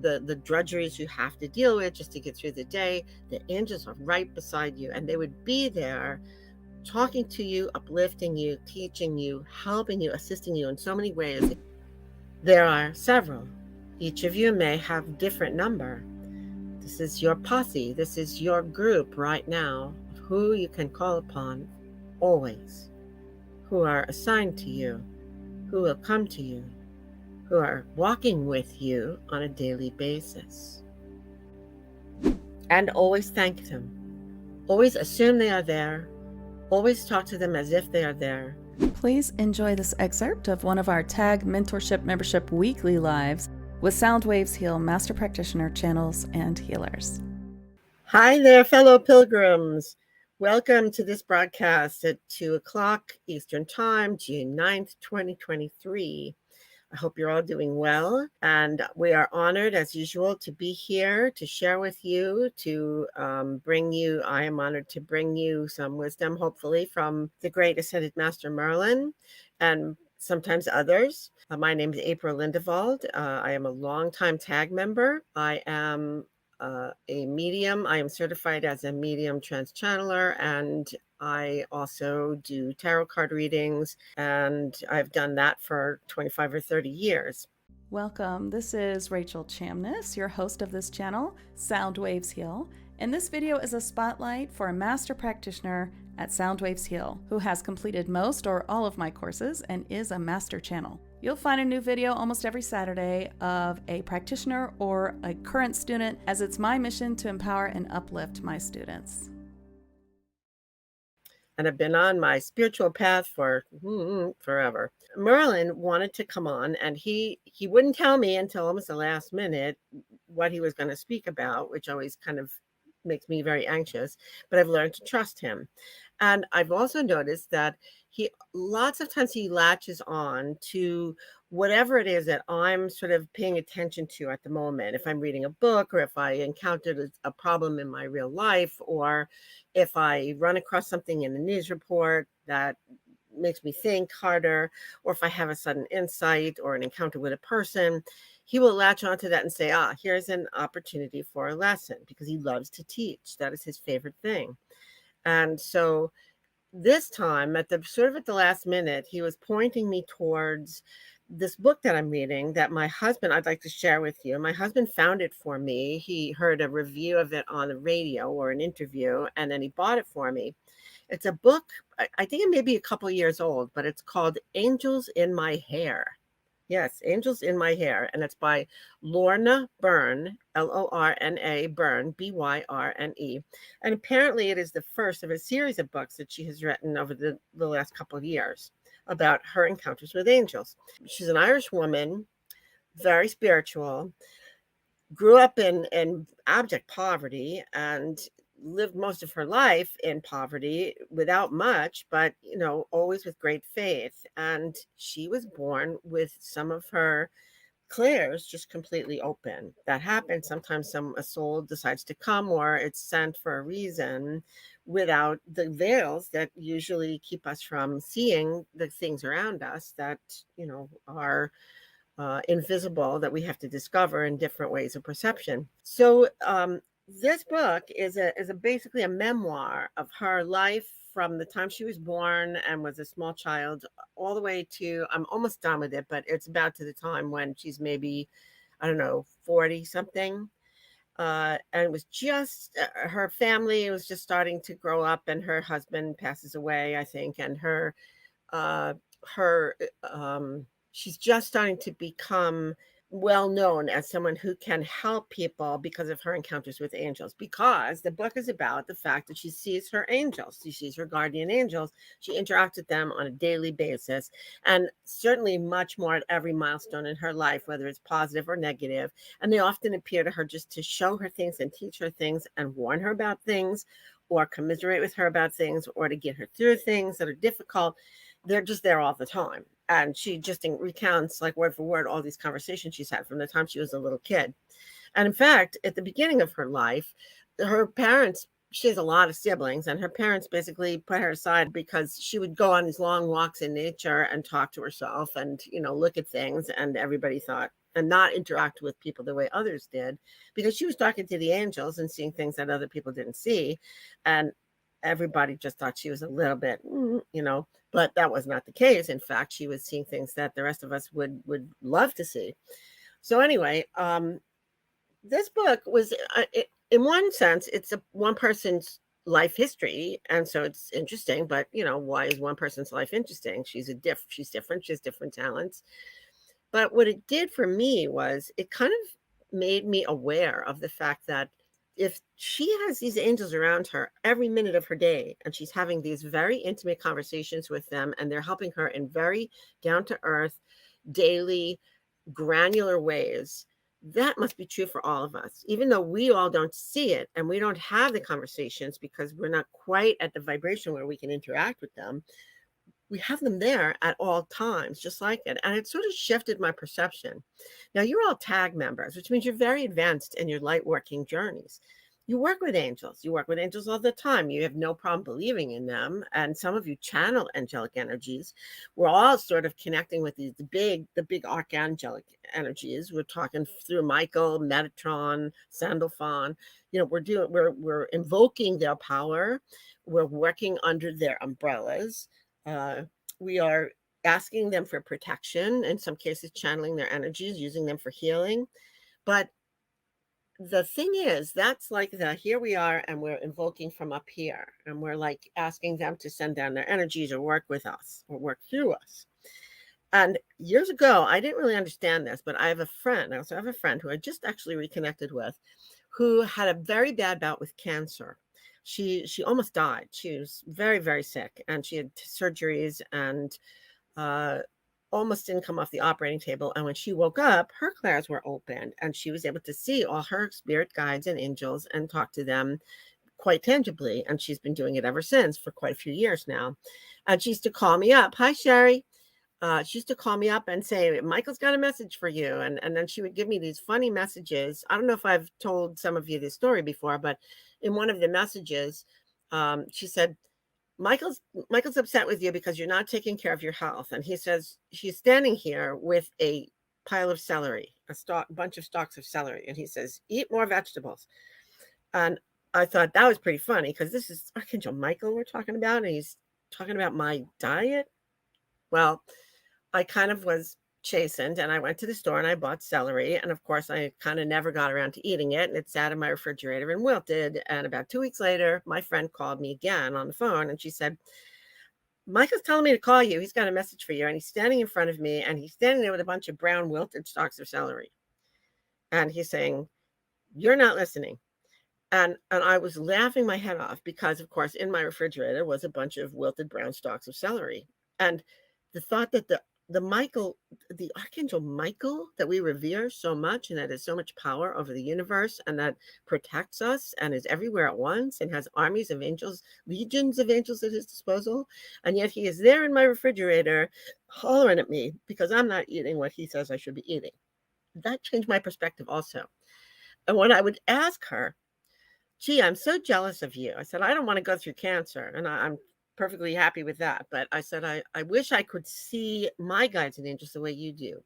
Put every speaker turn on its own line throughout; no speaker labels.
the drudgeries you have to deal with just to get through the day, the angels are right beside you, and they would be there talking to you, uplifting you, teaching you, helping you, assisting you in so many ways. There are several. Each of you may have different number. This is your posse. This is your group right now of who you can call upon always, who are assigned to you, who will come to you, who are walking with you on a daily basis. And always thank them. Always assume they are there. Always talk to them as if they are there.
Please enjoy this excerpt of one of our Tag Mentorship Membership weekly lives with Soundwaves Heal Master Practitioner channels and healers.
Hi there, fellow pilgrims. Welcome to this broadcast at 2 o'clock Eastern Time, June 9th, 2023. I hope you're all doing well, and we are honored, as usual, to be here to share with you, to bring you, I am honored to bring you some wisdom, hopefully, from the great Ascended Master Merlin and sometimes others. My name is April Lindevald. I am a longtime TAG member. I am a medium. I am certified as a medium trance channeler, and I also do tarot card readings, and I've done that for 25 or 30 years.
Welcome. This is Rachel Chamness, your host of this channel, Soundwaves Heal, and this video is a spotlight for a master practitioner at Soundwaves Heal who has completed most or all of my courses and is a master channel. You'll find a new video almost every Saturday of a practitioner or a current student, as it's my mission to empower and uplift my students.
And I've been on my spiritual path for forever. Merlin wanted to come on, and he wouldn't tell me until almost the last minute what he was going to speak about, which always kind of makes me very anxious, but I've learned to trust him. And I've also noticed that lots of times he latches on to whatever it is that I'm sort of paying attention to at the moment. If I'm reading a book, or if I encountered a problem in my real life, or if I run across something in the news report that makes me think harder, or if I have a sudden insight or an encounter with a person, he will latch onto that and say, here's an opportunity for a lesson, because he loves to teach. That is his favorite thing. And so this time, at the last minute, he was pointing me towards this book that I'm reading that my husband, I'd like to share with you. My husband found it for me. He heard a review of it on the radio or an interview, and then he bought it for me. It's a book, I think it may be a couple years old, but it's called Angels in My Hair. Yes, Angels in My Hair. And it's by Lorna Byrne, Lorna Byrne, Byrne. And apparently it is the first of a series of books that she has written over the last couple of years about her encounters with angels. She's an Irish woman, very spiritual, grew up in abject poverty, and lived most of her life in poverty without much, but always with great faith. And she was born with some of her clairs just completely open. That happens sometimes. A soul decides to come, or it's sent for a reason, without the veils that usually keep us from seeing the things around us that are invisible, that we have to discover in different ways of perception. So this book is basically a memoir of her life from the time she was born and was a small child all the way to, I'm almost done with it, but it's about to the time when she's maybe, 40 something. And it was just her family was just starting to grow up, and her husband passes away, I think, and she's just starting to become well known as someone who can help people because of her encounters with angels, because the book is about the fact that she sees her angels. She sees her guardian angels. She interacts with them on a daily basis, and certainly much more at every milestone in her life, whether it's positive or negative. And they often appear to her just to show her things and teach her things and warn her about things, or commiserate with her about things, or to get her through things that are difficult. They're just there all the time. And she just recounts, like word for word, all these conversations she's had from the time she was a little kid. And in fact, at the beginning of her life, her parents, she has a lot of siblings, and her parents basically put her aside because she would go on these long walks in nature and talk to herself and, look at things. And everybody thought and not interact with people the way others did, because she was talking to the angels and seeing things that other people didn't see. And everybody just thought she was a little bit, but that was not the case. In fact, she was seeing things that the rest of us would love to see. So anyway, this book was, in one sense, it's one person's life history, and so it's interesting. But why is one person's life interesting? She's different. She has different talents. But what it did for me was it kind of made me aware of the fact that if she has these angels around her every minute of her day, and she's having these very intimate conversations with them, and they're helping her in very down to earth, daily, granular ways, that must be true for all of us, even though we all don't see it and we don't have the conversations because we're not quite at the vibration where we can interact with them. We have them there at all times, just like it. And it sort of shifted my perception. Now, you're all tag members, which means you're very advanced in your light working journeys. You work with angels. You work with angels all the time. You have no problem believing in them. And some of you channel angelic energies. We're all sort of connecting with the big archangelic energies. We're talking through Michael, Metatron, Sandalphon. We're invoking their power. We're working under their umbrellas. We are asking them for protection, in some cases channeling their energies, using them for healing. But the thing is, that's like here we are, and we're invoking from up here, and we're like asking them to send down their energies or work with us or work through us. And years ago, I didn't really understand this, but I also have a friend who I just actually reconnected with, who had a very bad bout with cancer. She almost died. She was very, very sick, and she had surgeries and almost didn't come off the operating table. And when she woke up, her clairs were opened, and she was able to see all her spirit guides and angels and talk to them quite tangibly. And she's been doing it ever since for quite a few years now. And she used to call me up. Hi, Sherry. She used to call me up and say, Michael's got a message for you. And then she would give me these funny messages. I don't know if I've told some of you this story before, but in one of the messages, she said, Michael's upset with you because you're not taking care of your health. And he says, she's standing here with a pile of celery, a bunch of stalks of celery. And he says, eat more vegetables. And I thought that was pretty funny, because this is Archangel Michael we're talking about, and he's talking about my diet. Well, I kind of was chastened, and I went to the store and I bought celery. And of course, I kind of never got around to eating it. And it sat in my refrigerator and wilted. And about 2 weeks later, my friend called me again on the phone, and she said, Michael's telling me to call you. He's got a message for you. And he's standing in front of me, and he's standing there with a bunch of brown wilted stalks of celery. And he's saying, you're not listening. And I was laughing my head off, because, of course, in my refrigerator was a bunch of wilted brown stalks of celery. And the thought that the Archangel Michael that we revere so much, and that has so much power over the universe, and that protects us and is everywhere at once and has armies of angels, legions of angels at his disposal. And yet he is there in my refrigerator hollering at me because I'm not eating what he says I should be eating. That changed my perspective also. And when I would ask her, gee, I'm so jealous of you. I said, I don't want to go through cancer, and I'm perfectly happy with that. But I said, I wish I could see my guides and angels the way you do.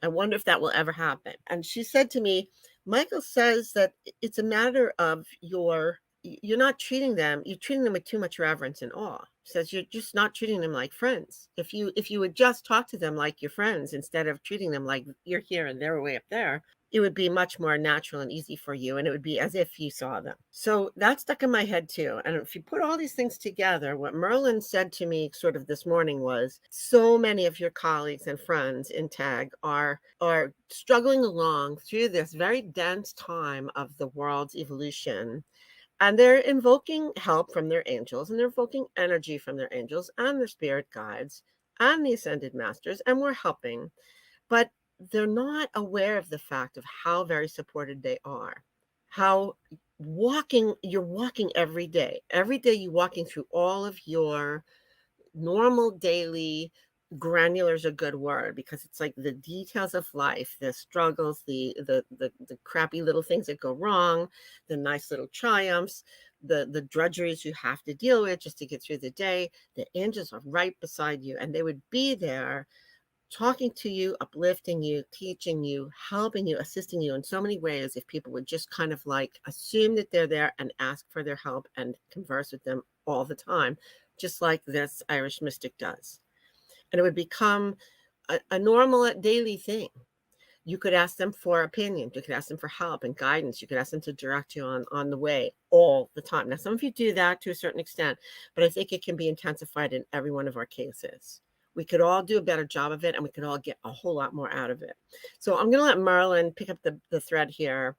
I wonder if that will ever happen. And she said to me, Michael says that it's a matter of you're not treating them, you're treating them with too much reverence and awe. She says you're just not treating them like friends. If you would just talk to them like your friends, instead of treating them like you're here and they're way up there, it would be much more natural and easy for you. And it would be as if you saw them. So that stuck in my head too. And if you put all these things together, what Merlin said to me sort of this morning was, so many of your colleagues and friends in TAG are struggling along through this very dense time of the world's evolution. And they're invoking help from their angels, and they're invoking energy from their angels and their spirit guides and the Ascended Masters. And we're helping. But they're not aware of the fact of how very supported they are, how you're walking every day you're walking through all of your normal daily granular is a good word, because it's like the details of life, the struggles, the crappy little things that go wrong, the nice little triumphs, the drudgeries you have to deal with just to get through the day. The angels are right beside you, and they would be there talking to you, uplifting you, teaching you, helping you, assisting you in so many ways. If people would just kind of like assume that they're there and ask for their help and converse with them all the time, just like this Irish mystic does. And it would become a normal daily thing. You could ask them for opinion. You could ask them for help and guidance. You could ask them to direct you on the way all the time. Now, some of you do that to a certain extent, but I think it can be intensified in every one of our cases. We could all do a better job of it, and we could all get a whole lot more out of it. So I'm going to let Merlin pick up the thread here,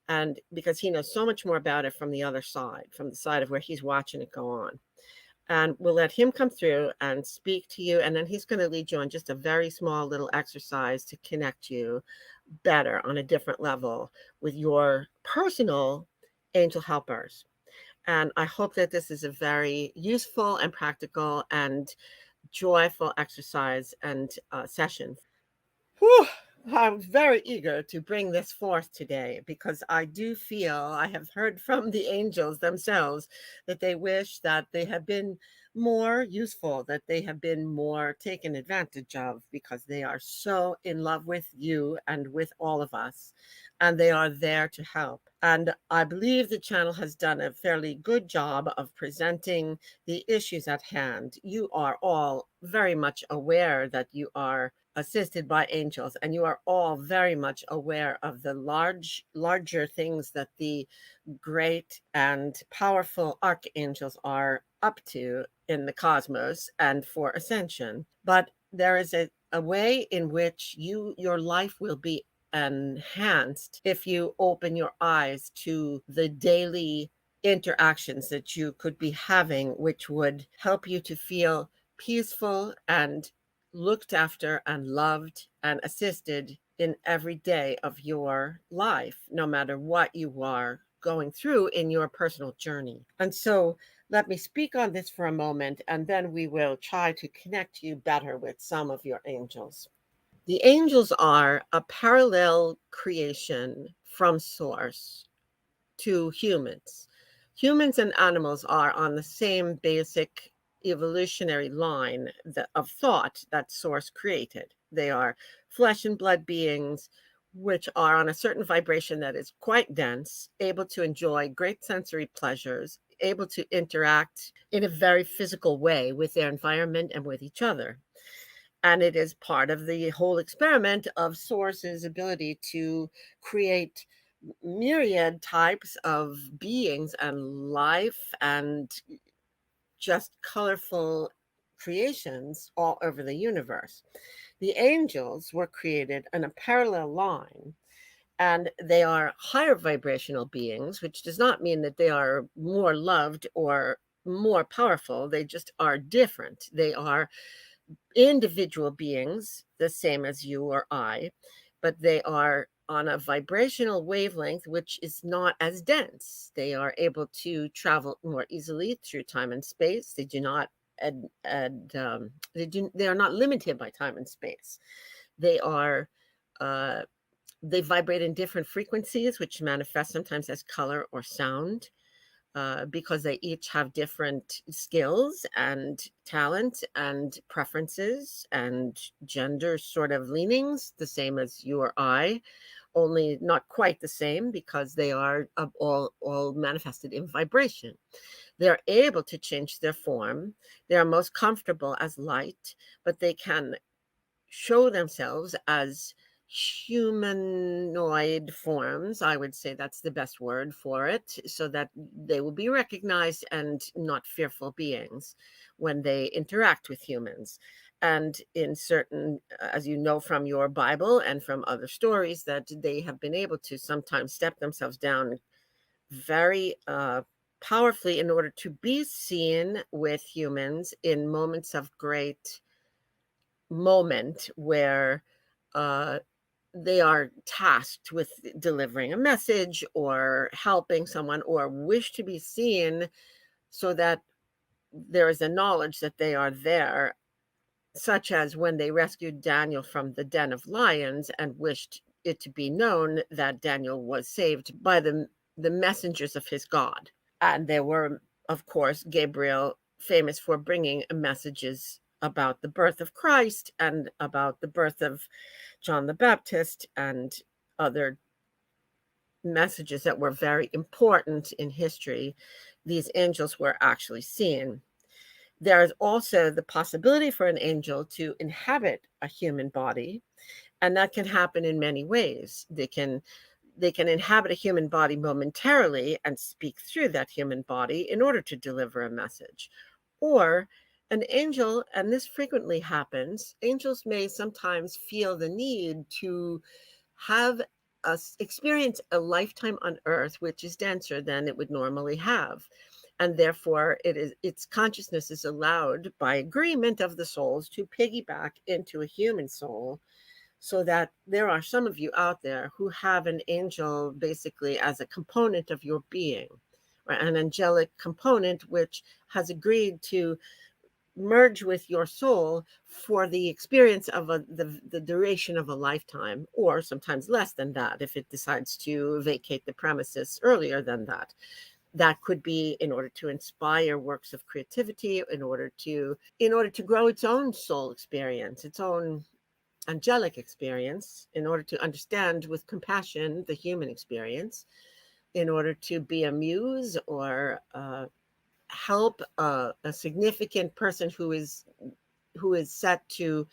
and because he knows so much more about it from the other side, from the side of where he's watching it go on. And we'll let him come through and speak to you. And then he's going to lead you on just a very small little exercise to connect you better on a different level with your personal angel helpers. And I hope that this is a very useful and practical and joyful exercise and session. Whew, I'm very eager to bring this forth today because I do feel I have heard from the angels themselves that they wish that they had been more useful, that they have been more taken advantage of because they are so in love with you and with all of us, and they are there to help. And I believe the channel has done a fairly good job of presenting the issues at hand. You are all very much aware that you are assisted by angels, and you are all very much aware of the larger things that the great and powerful archangels are up to in the cosmos and for ascension. But there is a way in which your life will be enhanced if you open your eyes to the daily interactions that you could be having, which would help you to feel peaceful and looked after and loved and assisted in every day of your life, no matter what you are going through in your personal journey. And so let me speak on this for a moment, and then we will try to connect you better with some of your angels. The angels are a parallel creation from source to humans. Humans and animals are on the same basic evolutionary line of thought that source created. They are flesh and blood beings which are on a certain vibration that is quite dense, able to enjoy great sensory pleasures, able to interact in a very physical way with their environment and with each other. And it is part of the whole experiment of Source's ability to create myriad types of beings and life and just colorful creations all over the universe. The angels were created in a parallel line, and they are higher vibrational beings, which does not mean that they are more loved or more powerful. They just are different. They are individual beings, the same as you or I, but they are on a vibrational wavelength which is not as dense. They are able to travel more easily through time and space. They do not they are not limited by time and space. They are uh, they vibrate in different frequencies, which manifest sometimes as color or sound because they each have different skills and talent and preferences and gender sort of leanings, the same as you or I, only not quite the same because they are all manifested in vibration. They're able to change their form. They are most comfortable as light, but they can show themselves as humanoid forms. I would say that's the best word for it, so that they will be recognized and not fearful beings when they interact with humans. And in certain, as you know from your Bible and from other stories, that they have been able to sometimes step themselves down very powerfully in order to be seen with humans in moments of great moment where uh, they are tasked with delivering a message or helping someone or wish to be seen, so that there is a knowledge that they are there, such as when they rescued Daniel from the den of lions and wished it to be known that Daniel was saved by the messengers of his God. And there were, of course, Gabriel, famous for bringing messages about the birth of Christ and about the birth of John the Baptist and other messages that were very important in history, these angels were actually seen. There is also the possibility for an angel to inhabit a human body, and that can happen in many ways. They can inhabit a human body momentarily and speak through that human body in order to deliver a message. Or an angel, and this frequently happens, angels may sometimes feel the need to have us experience a lifetime on earth which is denser than it would normally have, and therefore its consciousness is allowed by agreement of the souls to piggyback into a human soul, so that there are some of you out there who have an angel basically as a component of your being, right? An angelic component which has agreed to merge with your soul for the experience of the duration of a lifetime, or sometimes less than that if it decides to vacate the premises earlier than that. That could be in order to inspire works of creativity, in order to grow its own soul experience, its own angelic experience, in order to understand with compassion the human experience, in order to be a muse or help a significant person who is set to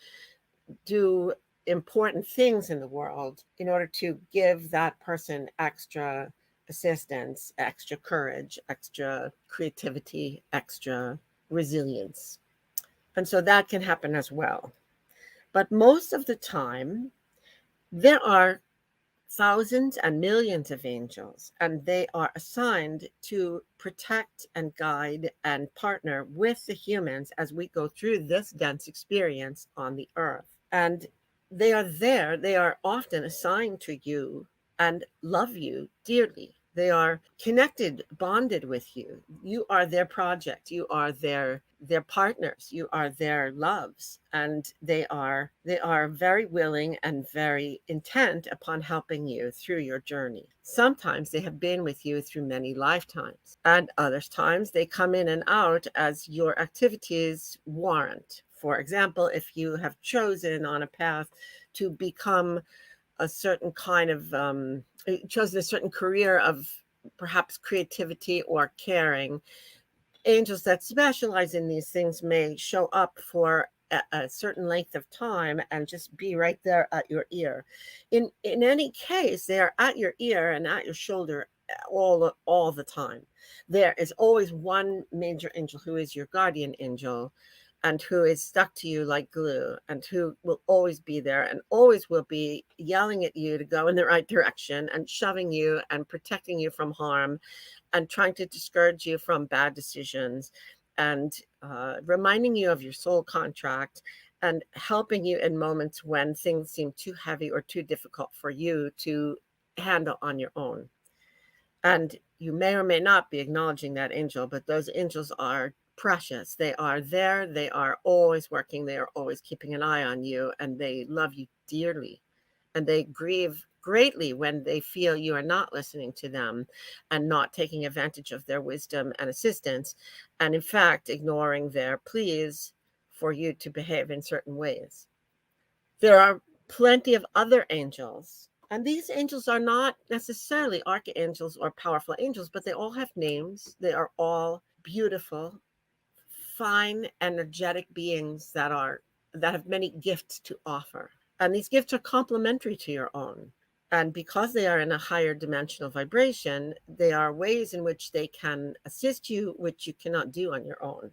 do important things in the world, in order to give that person extra assistance, extra courage, extra creativity, extra resilience. And so that can happen as well. But most of the time, there are thousands and millions of angels, and they are assigned to protect and guide and partner with the humans as we go through this dense experience on the earth. And they are there, they are often assigned to you and love you dearly. They are connected, bonded with you. You are their project. You are their partners. You are their loves, and they are very willing and very intent upon helping you through your journey. Sometimes they have been with you through many lifetimes, and other times they come in and out as your activities warrant. For example, if you have chosen on a path to become a certain kind of chosen a certain career of perhaps creativity or caring, angels that specialize in these things may show up for a certain length of time and just be right there at your ear. In any case, they are at your ear and at your shoulder all the time. There is always one major angel who is your guardian angel, and who is stuck to you like glue, and who will always be there and always will be yelling at you to go in the right direction and shoving you and protecting you from harm and trying to discourage you from bad decisions, and reminding you of your soul contract, and helping you in moments when things seem too heavy or too difficult for you to handle on your own. And you may or may not be acknowledging that angel, but those angels are precious. They are there. They are always working. They are always keeping an eye on you, and they love you dearly. And they grieve greatly when they feel you are not listening to them and not taking advantage of their wisdom and assistance, and in fact, ignoring their pleas for you to behave in certain ways. There are plenty of other angels. And these angels are not necessarily archangels or powerful angels, but they all have names. They are all beautiful, fine, energetic beings that have many gifts to offer. And these gifts are complementary to your own. And because they are in a higher dimensional vibration, they are ways in which they can assist you, which you cannot do on your own.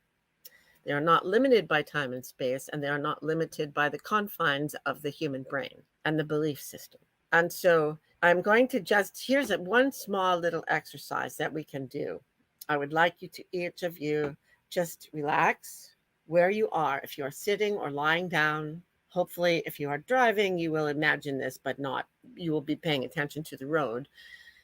They are not limited by time and space, and they are not limited by the confines of the human brain and the belief system. And so I'm going to here's one small little exercise that we can do. I would like each of you, just relax where you are. If you're sitting or lying down, hopefully if you are driving, you will imagine this, but not, you will be paying attention to the road.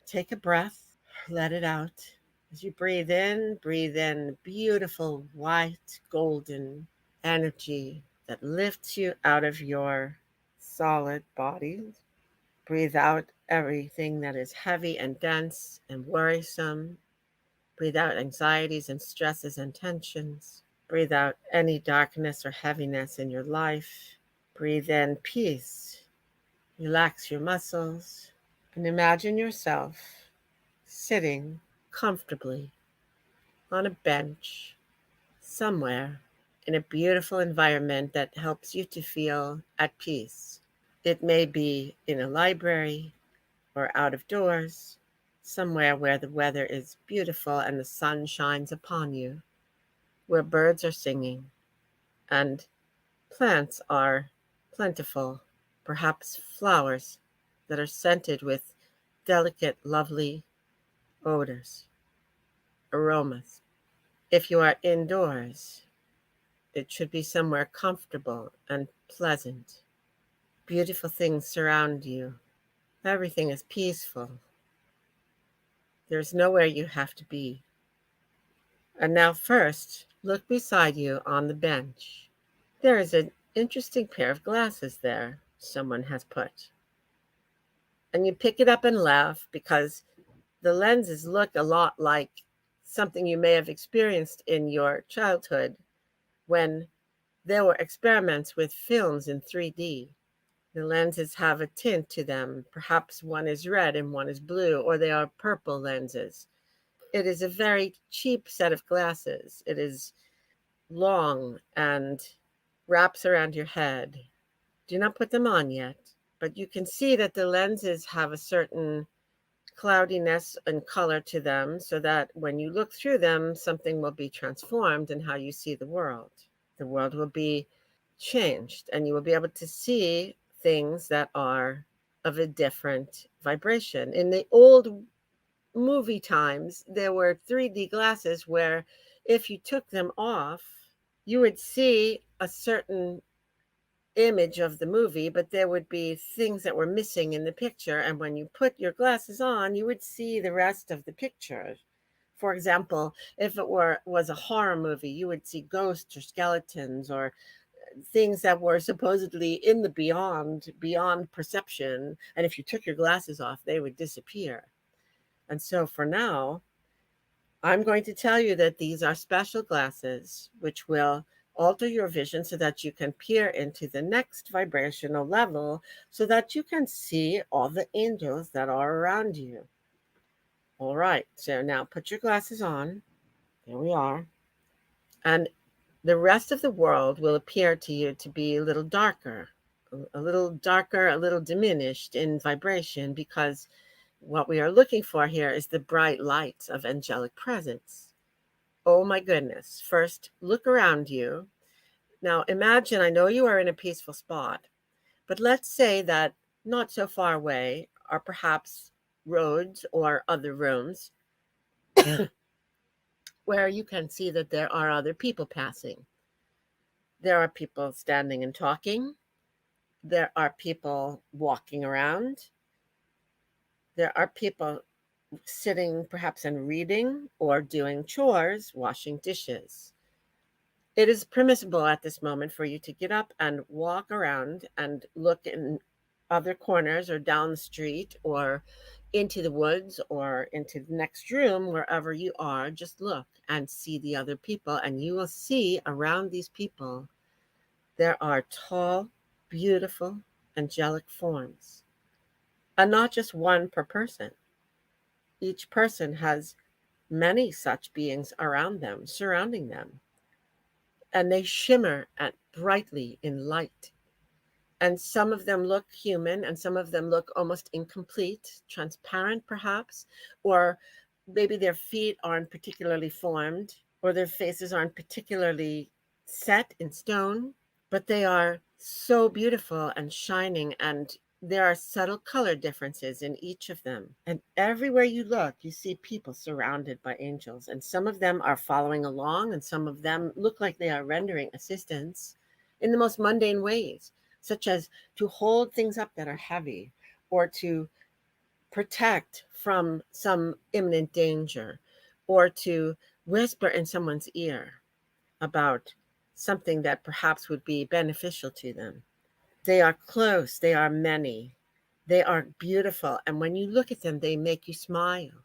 Take a breath, let it out. As you breathe in beautiful white golden energy that lifts you out of your solid body. Breathe out everything that is heavy and dense and worrisome. Breathe out anxieties and stresses and tensions. Breathe out any darkness or heaviness in your life. Breathe in peace. Relax your muscles and imagine yourself sitting comfortably on a bench somewhere in a beautiful environment that helps you to feel at peace. It may be in a library or out of doors, somewhere where the weather is beautiful and the sun shines upon you, where birds are singing and plants are plentiful, perhaps flowers that are scented with delicate, lovely odors, aromas. If you are indoors, it should be somewhere comfortable and pleasant. Beautiful things surround you. Everything is peaceful. There's nowhere you have to be. And now, first, look beside you on the bench. There is an interesting pair of glasses there someone has put. And you pick it up and laugh because the lenses look a lot like something you may have experienced in your childhood when there were experiments with films in 3D. The lenses have a tint to them. Perhaps one is red and one is blue, or they are purple lenses. It is a very cheap set of glasses. It is long and wraps around your head. Do not put them on yet, but you can see that the lenses have a certain cloudiness and color to them so that when you look through them, something will be transformed in how you see the world. The world will be changed and you will be able to see things that are of a different vibration. In the old movie times, there were 3D glasses where if you took them off, you would see a certain image of the movie, but there would be things that were missing in the picture. And when you put your glasses on, you would see the rest of the picture. For example, if it was a horror movie, you would see ghosts or skeletons or things that were supposedly in the beyond perception. And if you took your glasses off, they would disappear. And so for now, I'm going to tell you that these are special glasses which will alter your vision so that you can peer into the next vibrational level so that you can see all the angels that are around you. All right, so now put your glasses on. There we are. And the rest of the world will appear to you to be a little darker, a little diminished in vibration because what we are looking for here is the bright light of angelic presence. Oh my goodness. First, look around you. Now, imagine, I know you are in a peaceful spot, but let's say that not so far away are perhaps roads or other rooms where you can see that there are other people passing. There are people standing and talking. There are people walking around. There are people sitting perhaps and reading or doing chores, washing dishes. It is permissible at this moment for you to get up and walk around and look in other corners or down the street or into the woods or into the next room, wherever you are. Just look and see the other people, and you will see around these people there are tall, beautiful, angelic forms, and not just one per person. Each person has many such beings around them, surrounding them, and they shimmer at brightly in light. And some of them look human, and some of them look almost incomplete, transparent perhaps, or maybe their feet aren't particularly formed, or their faces aren't particularly set in stone, but they are so beautiful and shining, and there are subtle color differences in each of them. And everywhere you look, you see people surrounded by angels, and some of them are following along, and some of them look like they are rendering assistance in the most mundane ways, such as to hold things up that are heavy, or to protect from some imminent danger, or to whisper in someone's ear about something that perhaps would be beneficial to them. They are close, they are many, they are beautiful. And when you look at them, they make you smile,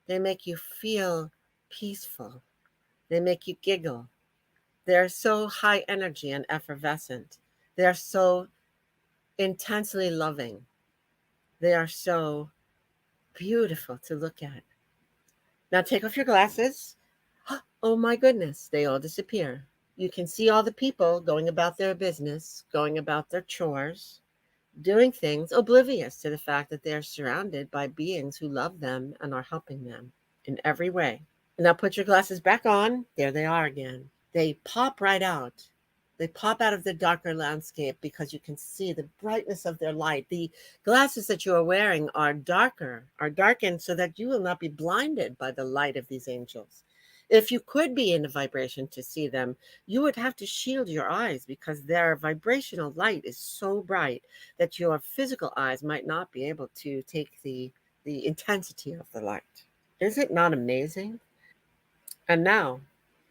they make you feel peaceful, they make you giggle, They're so high energy and effervescent. They're so intensely loving. They are so beautiful to look at. Now take off your glasses. Oh my goodness, they all disappear. You can see all the people going about their business, going about their chores, doing things oblivious to the fact that they're surrounded by beings who love them and are helping them in every way. Now put your glasses back on. There they are again. They pop right out. They pop out of the darker landscape because you can see the brightness of their light. The glasses that you are wearing are darkened so that you will not be blinded by the light of these angels. If you could be in a vibration to see them, you would have to shield your eyes because their vibrational light is so bright that your physical eyes might not be able to take the intensity of the light. Is it not amazing? And now,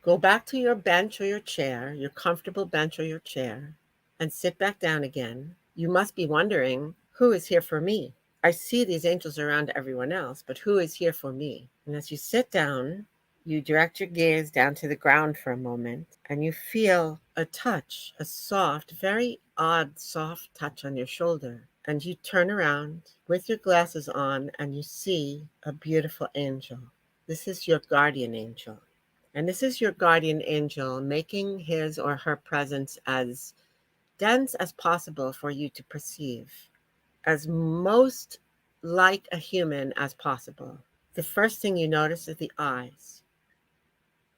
go back to your bench or your chair, your comfortable bench or your chair, and sit back down again. You must be wondering, who is here for me? I see these angels around everyone else, but who is here for me? And as you sit down, you direct your gaze down to the ground for a moment, and you feel a touch, a soft, very odd, soft touch on your shoulder. And you turn around with your glasses on, and you see a beautiful angel. This is your guardian angel. And this is your guardian angel making his or her presence as dense as possible for you to perceive, as most like a human as possible. The first thing you notice is the eyes.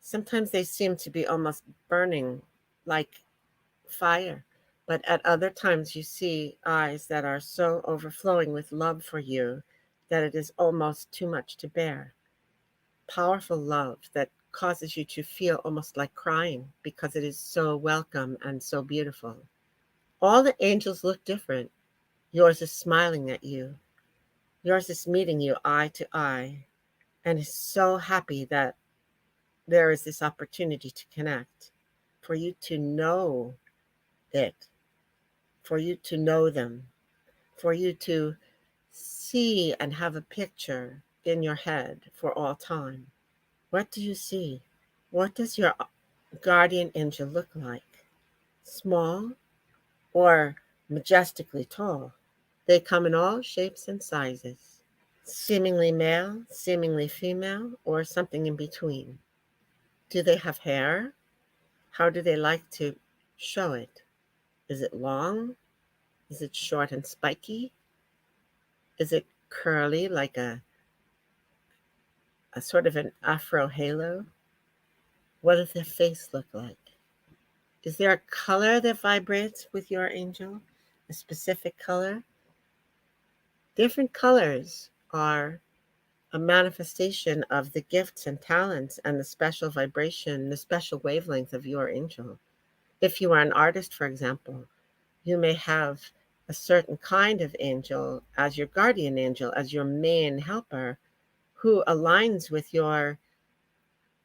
Sometimes they seem to be almost burning like fire, but at other times you see eyes that are so overflowing with love for you that it is almost too much to bear. Powerful love that causes you to feel almost like crying because it is so welcome and so beautiful. All the angels look different. Yours is smiling at you. Yours is meeting you eye to eye and is so happy that there is this opportunity to connect, for you to know it, for you to know them, for you to see and have a picture in your head for all time. What do you see? What does your guardian angel look like? Small or majestically tall? They come in all shapes and sizes, seemingly male, seemingly female, or something in between. Do they have hair? How do they like to show it? Is it long? Is it short and spiky? Is it curly like a sort of an afro halo? What does their face look like? Is there a color that vibrates with your angel? A specific color? Different colors are a manifestation of the gifts and talents and the special vibration, the special wavelength of your angel. If you are an artist, for example, you may have a certain kind of angel as your guardian angel, as your main helper, who aligns with your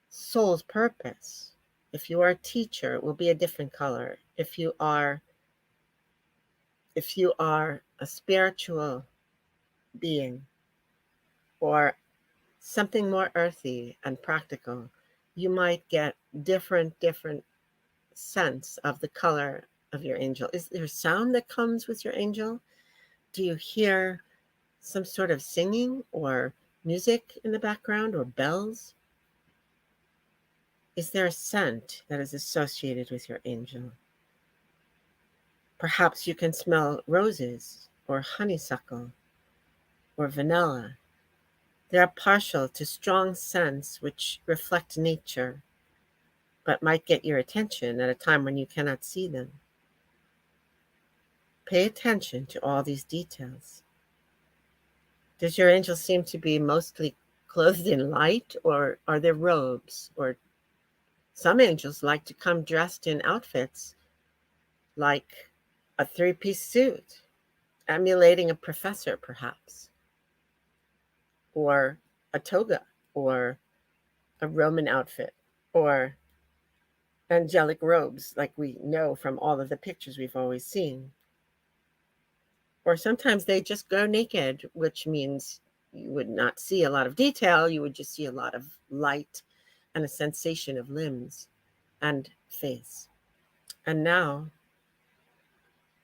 soul's purpose. If you are a teacher, it will be a different color. If you are a spiritual being or something more earthy and practical, you might get different sense of the color of your angel. Is there sound that comes with your angel? Do you hear some sort of singing or music in the background or bells? Is there a scent that is associated with your angel? Perhaps you can smell roses or honeysuckle or vanilla. They are partial to strong scents which reflect nature, but might get your attention at a time when you cannot see them. Pay attention to all these details. Does your angel seem to be mostly clothed in light, or are there robes? Or some angels like to come dressed in outfits like a three-piece suit, emulating a professor, perhaps, or a toga, or a Roman outfit, or angelic robes, like we know from all of the pictures we've always seen. Or sometimes they just go naked, which means you would not see a lot of detail. You would just see a lot of light and a sensation of limbs and face. And now,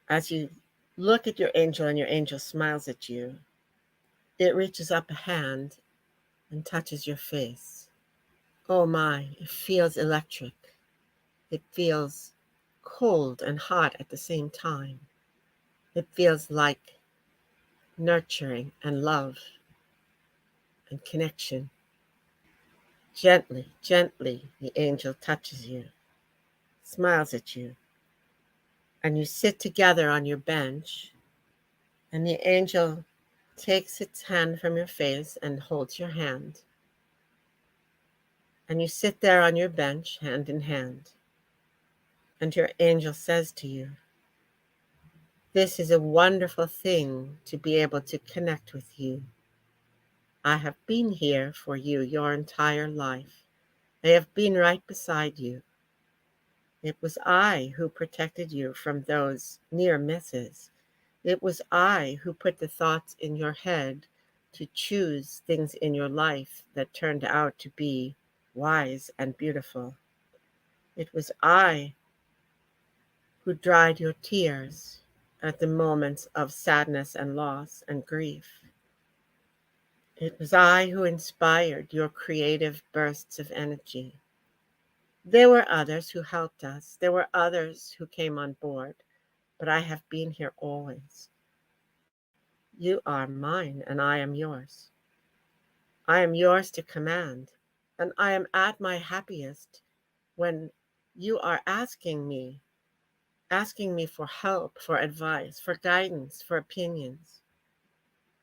as you look at your angel and your angel smiles at you, it reaches up a hand and touches your face. Oh my, it feels electric. It feels cold and hot at the same time. It feels like nurturing and love and connection. Gently, gently, the angel touches you, smiles at you, and you sit together on your bench, and the angel takes its hand from your face and holds your hand. And you sit there on your bench, hand in hand, and your angel says to you, "This is a wonderful thing to be able to connect with you. I have been here for you your entire life. I have been right beside you. It was I who protected you from those near misses. It was I who put the thoughts in your head to choose things in your life that turned out to be wise and beautiful. It was I who dried your tears at the moments of sadness and loss and grief. It was I who inspired your creative bursts of energy. There were others who helped us. There were others who came on board, but I have been here always. You are mine and I am yours. I am yours to command, and I am at my happiest when you are asking me for help, for advice, for guidance, for opinions.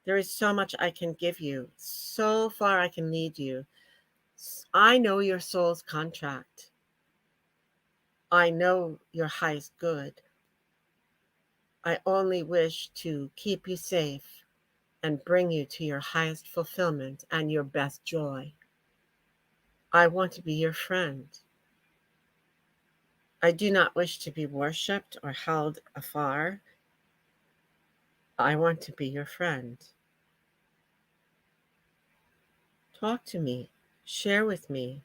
There is so much I can give you, so far I can lead you. I know your soul's contract. I know your highest good. I only wish to keep you safe and bring you to your highest fulfillment and your best joy. I want to be your friend. I do not wish to be worshipped or held afar. I want to be your friend. Talk to me. Share with me.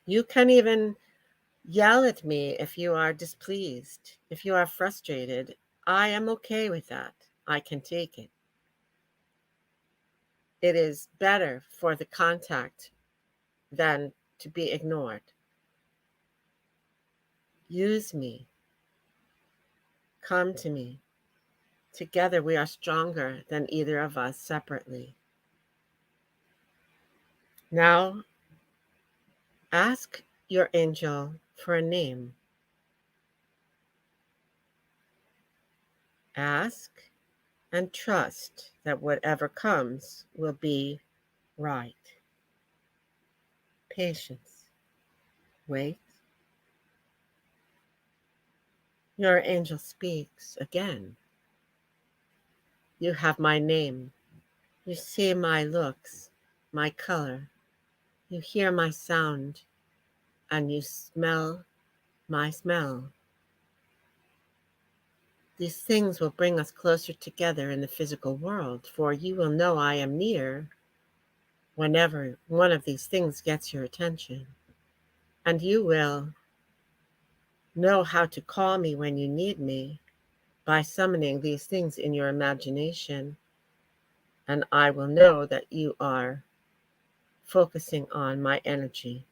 You can even yell at me if you are displeased, if you are frustrated. I am okay with that. I can take it. It is better for the contact than to be ignored. Use me. Come to me. Together we are stronger than either of us separately. Now, ask your angel for a name. Ask and trust that whatever comes will be right. Patience. Wait. Your angel speaks again. You have my name. You see my looks, my color. You hear my sound, and you smell my smell. These things will bring us closer together in the physical world, for you will know I am near whenever one of these things gets your attention. And you will know how to call me when you need me by summoning these things in your imagination. And I will know that you are focusing on my energy.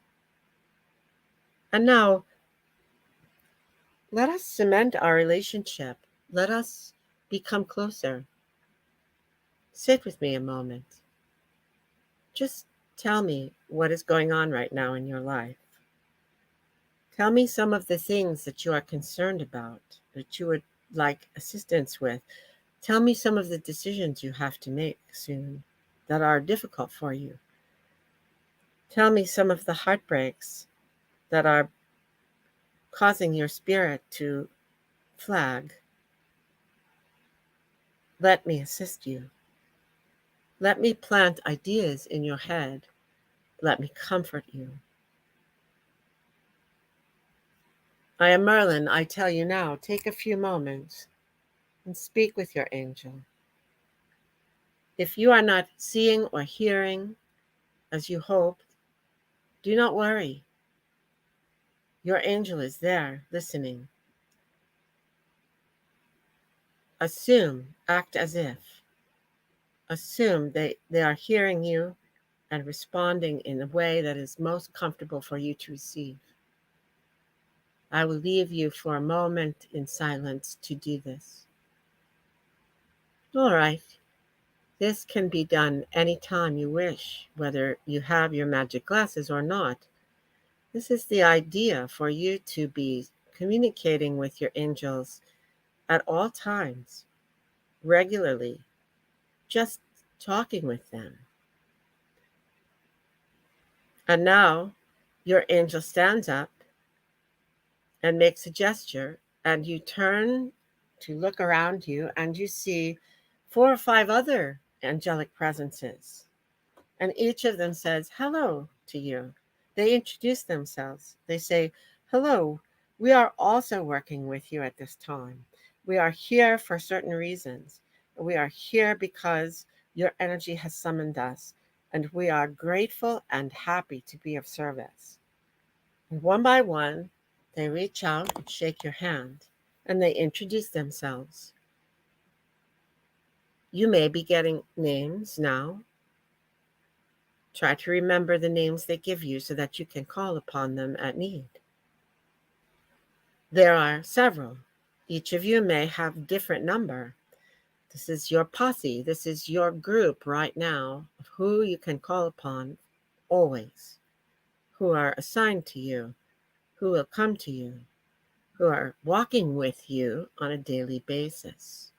And now, let us cement our relationship. Let us become closer. Sit with me a moment. Just tell me what is going on right now in your life. Tell me some of the things that you are concerned about, that you would like assistance with. Tell me some of the decisions you have to make soon that are difficult for you. Tell me some of the heartbreaks that are causing your spirit to flag. Let me assist you. Let me plant ideas in your head. Let me comfort you. I am Merlin. I tell you now, take a few moments and speak with your angel. If you are not seeing or hearing as you hoped, Do not worry. Your angel is there, listening. Assume, act as if. Assume they are hearing you and responding in a way that is most comfortable for you to receive. I will leave you for a moment in silence to do this. All right. This can be done anytime you wish, whether you have your magic glasses or not. This is the idea for you to be communicating with your angels at all times, regularly, just talking with them. And now your angel stands up and makes a gesture, and you turn to look around you, and you see 4 or 5 other angelic presences. And each of them says hello to you. They introduce themselves. They say, hello, we are also working with you at this time. We are here for certain reasons. We are here because your energy has summoned us, and we are grateful and happy to be of service. And one by one, they reach out and shake your hand, and they introduce themselves. You may be getting names now. Try to remember the names they give you so that you can call upon them at need. There are several. Each of you may have a different number. This is your posse. This is your group right now of who you can call upon always, who are assigned to you, who will come to you, who are walking with you on a daily basis.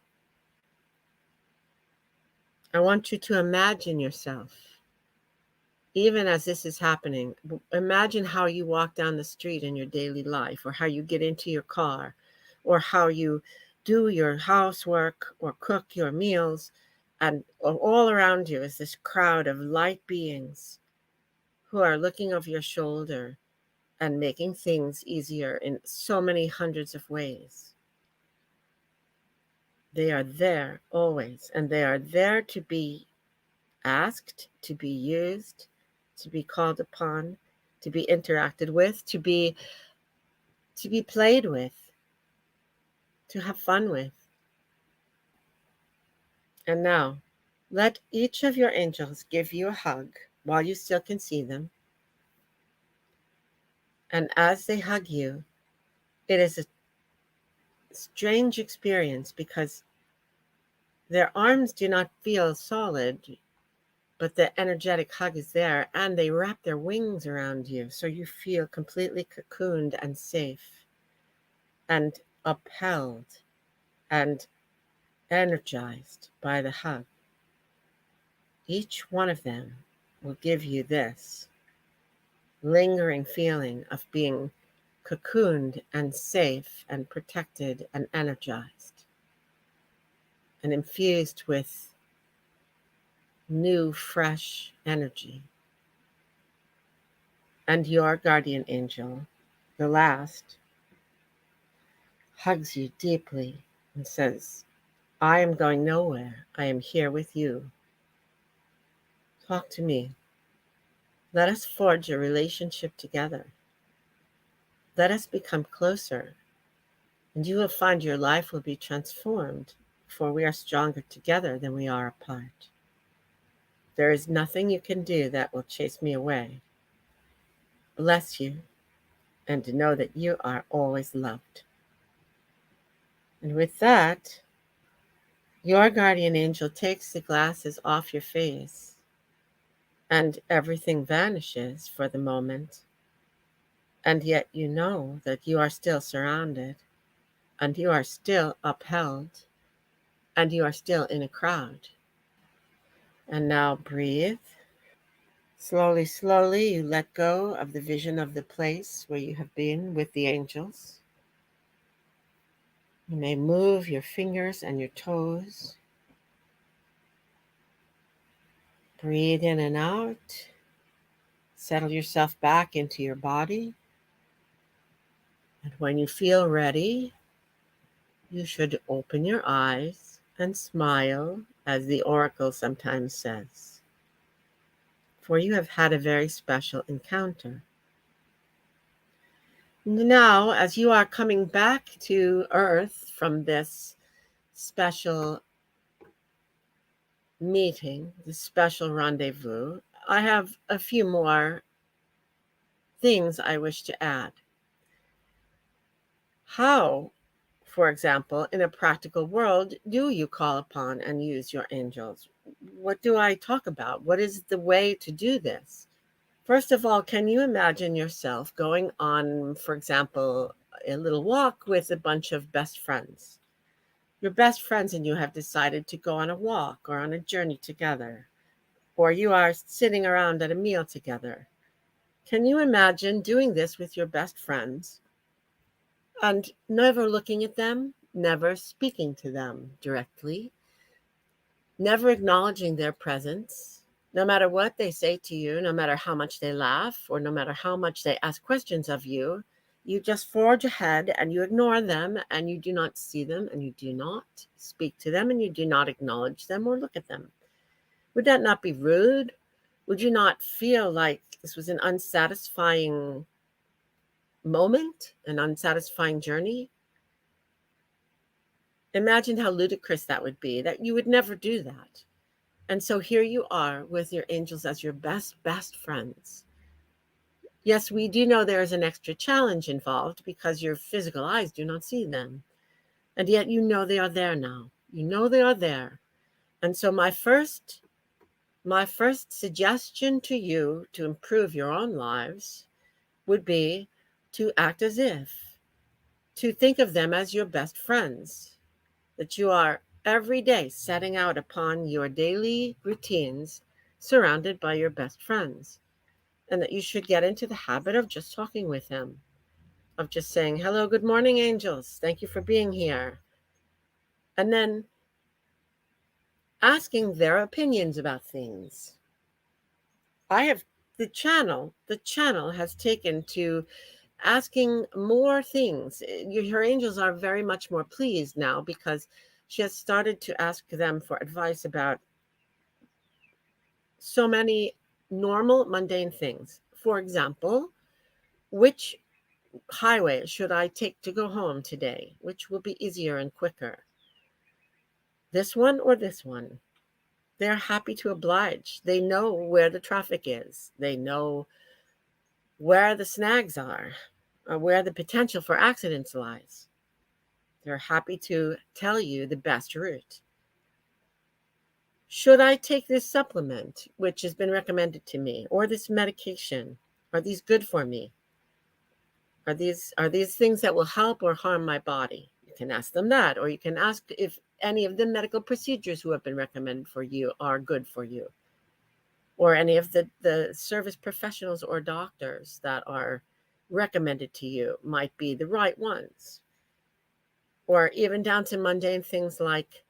I want you to imagine yourself, even as this is happening. Imagine how you walk down the street in your daily life, or how you get into your car, or how you do your housework or cook your meals. And all around you is this crowd of light beings who are looking over your shoulder and making things easier in so many hundreds of ways. They are there always, and they are there to be asked, to be used, to be called upon, to be interacted with, to be played with, to have fun with. And now, let each of your angels give you a hug while you still can see them. And as they hug you, it is a strange experience because their arms do not feel solid, but the energetic hug is there, and they wrap their wings around you, so you feel completely cocooned and safe and upheld and energized by the hug. Each one of them will give you this lingering feeling of being cocooned and safe and protected and energized and infused with new, fresh energy. And your guardian angel, the last, hugs you deeply and says, I am going nowhere. I am here with you. Talk to me. Let us forge a relationship together. Let us become closer, and you will find your life will be transformed, for we are stronger together than we are apart. There is nothing you can do that will chase me away. Bless you, and to know that you are always loved. And with that, your guardian angel takes the glasses off your face, and everything vanishes for the moment. And yet you know that you are still surrounded, and you are still upheld, and you are still in a crowd. And now breathe. Slowly, slowly, you let go of the vision of the place where you have been with the angels. You may move your fingers and your toes. Breathe in and out. Settle yourself back into your body. And when you feel ready, you should open your eyes and smile, as the oracle sometimes says. for you have had a very special encounter. Now, as you are coming back to Earth from this special meeting, this special rendezvous, I have a few more things I wish to add. How, for example, in a practical world, do you call upon and use your angels? What do I talk about? What is the way to do this? First of all, can you imagine yourself going on, for example, a little walk with a bunch of best friends? Your best friends and you have decided to go on a walk or on a journey together, or you are sitting around at a meal together. Can you imagine doing this with your best friends and never looking at them, never speaking to them directly, never acknowledging their presence, no matter what they say to you, no matter how much they laugh, or no matter how much they ask questions of you, you just forge ahead and you ignore them and you do not see them and you do not speak to them and you do not acknowledge them or look at them? Would that not be rude? Would you not feel like this was an unsatisfying moment, an unsatisfying journey? Imagine how ludicrous that would be, that you would never do that. And so here you are with your angels as your best friends. Yes, we do know there is an extra challenge involved because your physical eyes do not see them. And yet you know they are there now. You know they are there. And so my first suggestion to you to improve your own lives would be to act as if, to think of them as your best friends, that you are every day setting out upon your daily routines surrounded by your best friends, and that you should get into the habit of just talking with them, of just saying, hello, good morning, angels. Thank you for being here. And then asking their opinions about things. I have the channel has taken to asking more things. Her angels are very much more pleased now because she has started to ask them for advice about so many normal, mundane things. For example, which highway should I take to go home today? Which will be easier and quicker? This one or this one? They're happy to oblige. They know where the traffic is. They know where the snags are, or where the potential for accidents lies. They're happy to tell you the best route. Should I take this supplement, which has been recommended to me, or this medication? Are these good for me? Are these things that will help or harm my body? You can ask them that, or you can ask if any of the medical procedures who have been recommended for you are good for you, or any of the service professionals or doctors that are recommended to you might be the right ones. Or even down to mundane things like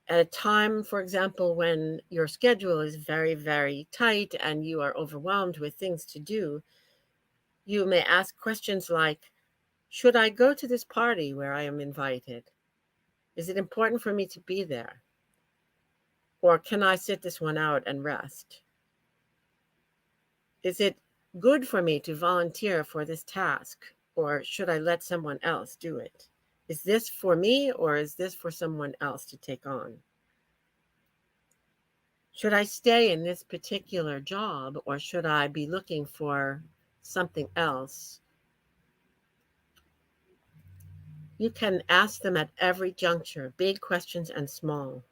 at a time, for example, when your schedule is very, very tight and you are overwhelmed with things to do, you may ask questions like, should I go to this party where I am invited? Is it important for me to be there? Or can I sit this one out and rest? Is it good for me to volunteer for this task? Or should I let someone else do it? Is this for me or is this for someone else to take on? Should I stay in this particular job or should I be looking for something else? You can ask them at every juncture, big questions and small.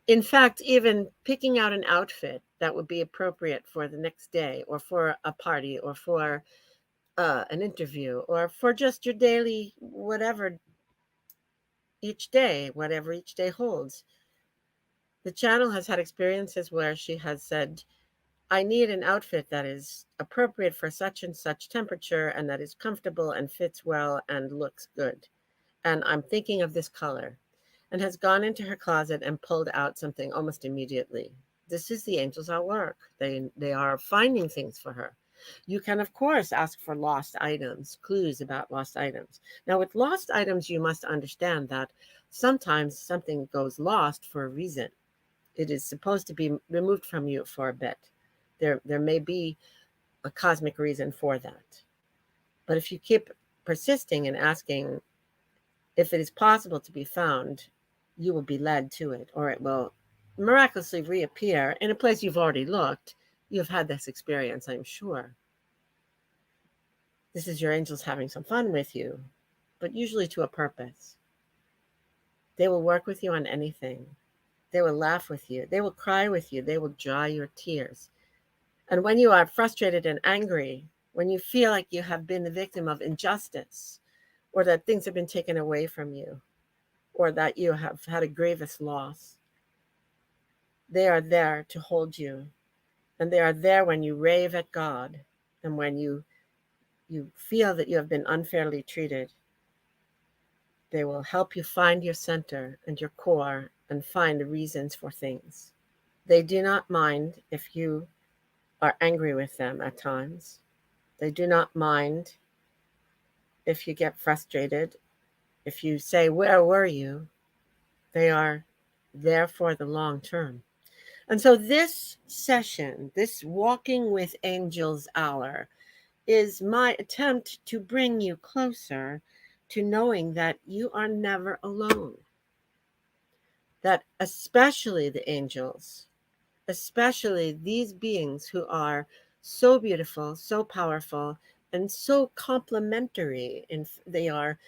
In fact, even picking out an outfit that would be appropriate for the next day or for a party or for an interview or for just your daily whatever whatever each day holds. The channel has had experiences where she has said, I need an outfit that is appropriate for such and such temperature and that is comfortable and fits well and looks good. And I'm thinking of this color, and has gone into her closet and pulled out something almost immediately. This is the angels at work. They are finding things for her. You can, of course, ask for lost items, clues about lost items. Now, with lost items, you must understand that sometimes something goes lost for a reason. It is supposed to be removed from you for a bit. There may be a cosmic reason for that. But if you keep persisting and asking if it is possible to be found, you will be led to it, or it will miraculously reappear in a place you've already looked. You've had this experience, I'm sure. This is your angels having some fun with you, but usually to a purpose. They will work with you on anything. They will laugh with you. They will cry with you. They will dry your tears. And when you are frustrated and angry, when you feel like you have been the victim of injustice, or that things have been taken away from you, or that you have had a grievous loss, they are there to hold you. And they are there when you rave at God and when you feel that you have been unfairly treated. They will help you find your center and your core and find the reasons for things. They do not mind if you are angry with them at times. They do not mind if you get frustrated, if you say, "Where were you?" They are there for the long term. And so this session, this Walking with Angels hour, is my attempt to bring you closer to knowing that you are never alone. That especially the angels, especially these beings who are so beautiful, so powerful, and so complementary, and they are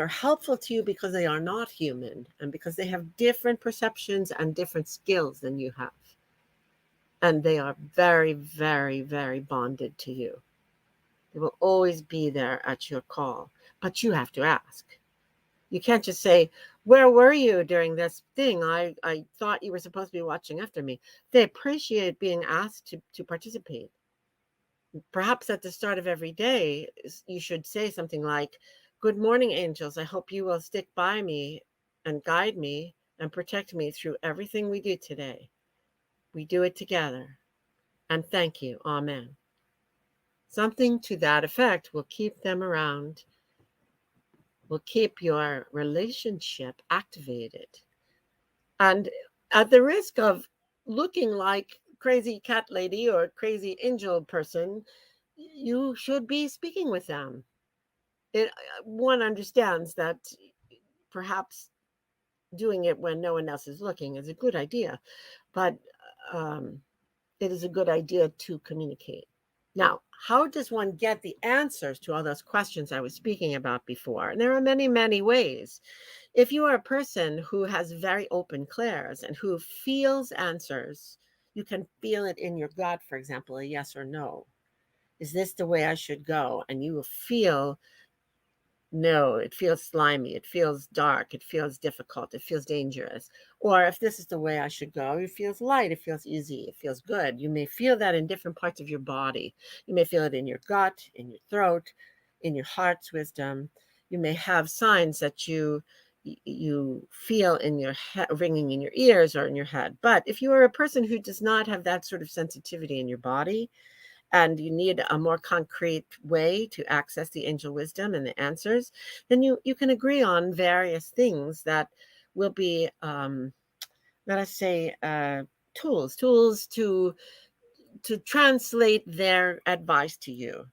helpful to you because they are not human and because they have different perceptions and different skills than you have. And they are very, very, very bonded to you. They will always be there at your call, but you have to ask. You can't just say, "Where were you during this thing? I thought you were supposed to be watching after me." They appreciate being asked to participate. Perhaps at the start of every day, you should say something like, "Good morning, angels. I hope you will stick by me and guide me and protect me through everything we do today. We do it together. And thank you. Amen." Something to that effect will keep them around, will keep your relationship activated. And at the risk of looking like crazy cat lady or crazy angel person, you should be speaking with them. One understands that perhaps doing it when no one else is looking is a good idea, but it is a good idea to communicate. Now, how does one get the answers to all those questions I was speaking about before? And there are many, many ways. If you are a person who has very open clairs and who feels answers, you can feel it in your gut, for example, a yes or no. Is this the way I should go? And you will feel, no, it feels slimy, it feels dark, it feels difficult, it feels dangerous. Or if this is the way I should go, it feels light, it feels easy, it feels good. You may feel that in different parts of your body. You may feel it in your gut, in your throat, in your heart's wisdom. You may have signs that you feel in your head, ringing in your ears or in your head. But if you are a person who does not have that sort of sensitivity in your body, and you need a more concrete way to access the angel wisdom and the answers, then you can agree on various things that will be, let us say, tools to translate their advice to you.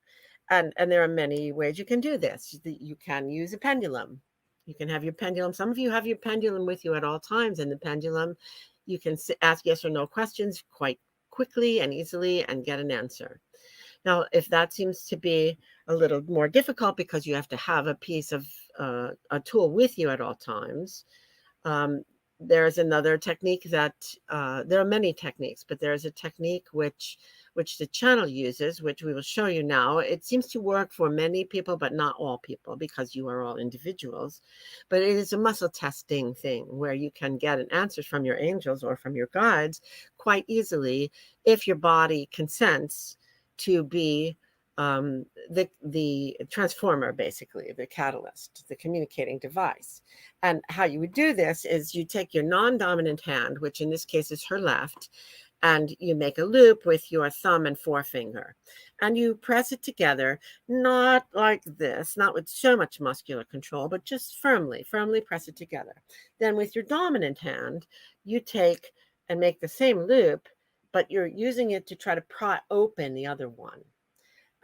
And there are many ways you can do this. You can use a pendulum. You can have your pendulum. Some of you have your pendulum with you at all times, and the pendulum, you can ask yes or no questions quite quickly and easily and get an answer. Now, if that seems to be a little more difficult because you have to have a piece of a tool with you at all times, there's another technique that there are many techniques, but there's a technique which the channel uses, which we will show you now. It seems to work for many people, but not all people, because you are all individuals. But it is a muscle testing thing where you can get an answer from your angels or from your guides quite easily if your body consents to be the transformer, basically the catalyst, the communicating device. And how you would do this is you take your non-dominant hand, which in this case is her left, and you make a loop with your thumb and forefinger, and you press it together, not like this, not with so much muscular control, but just firmly press it together. Then with your dominant hand, you take and make the same loop, but you're using it to try to pry open the other one.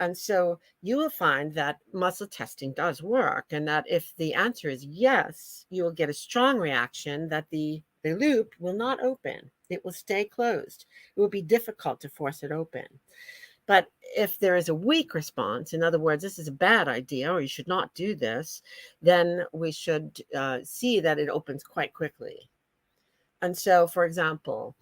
And so you will find that muscle testing does work, and that if the answer is yes, you will get a strong reaction that the loop will not open. It will stay closed. It will be difficult to force it open. But if there is a weak response, in other words, this is a bad idea or you should not do this, then we should see that it opens quite quickly. And so, for example,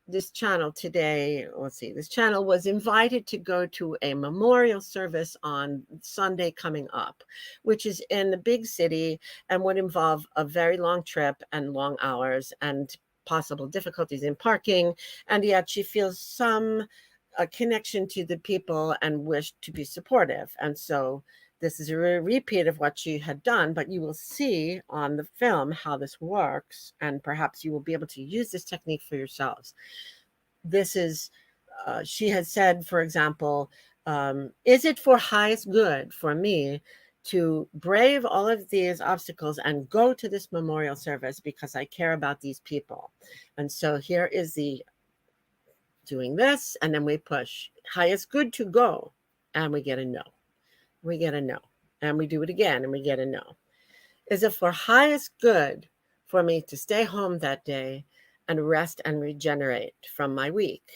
this channel today, let's see, this channel was invited to go to a memorial service on Sunday coming up, which is in the big city and would involve a very long trip and long hours and possible difficulties in parking. And yet she feels some connection to the people and wished to be supportive. And so this is a repeat of what she had done, but you will see on the film how this works, and perhaps you will be able to use this technique for yourselves. This is, she had said, for example, is it for highest good for me to brave all of these obstacles and go to this memorial service because I care about these people? And so here is the doing this, and then we push highest good to go, and we get a no. We get a no. And we do it again, and we get a no. Is it for highest good for me to stay home that day and rest and regenerate from my week?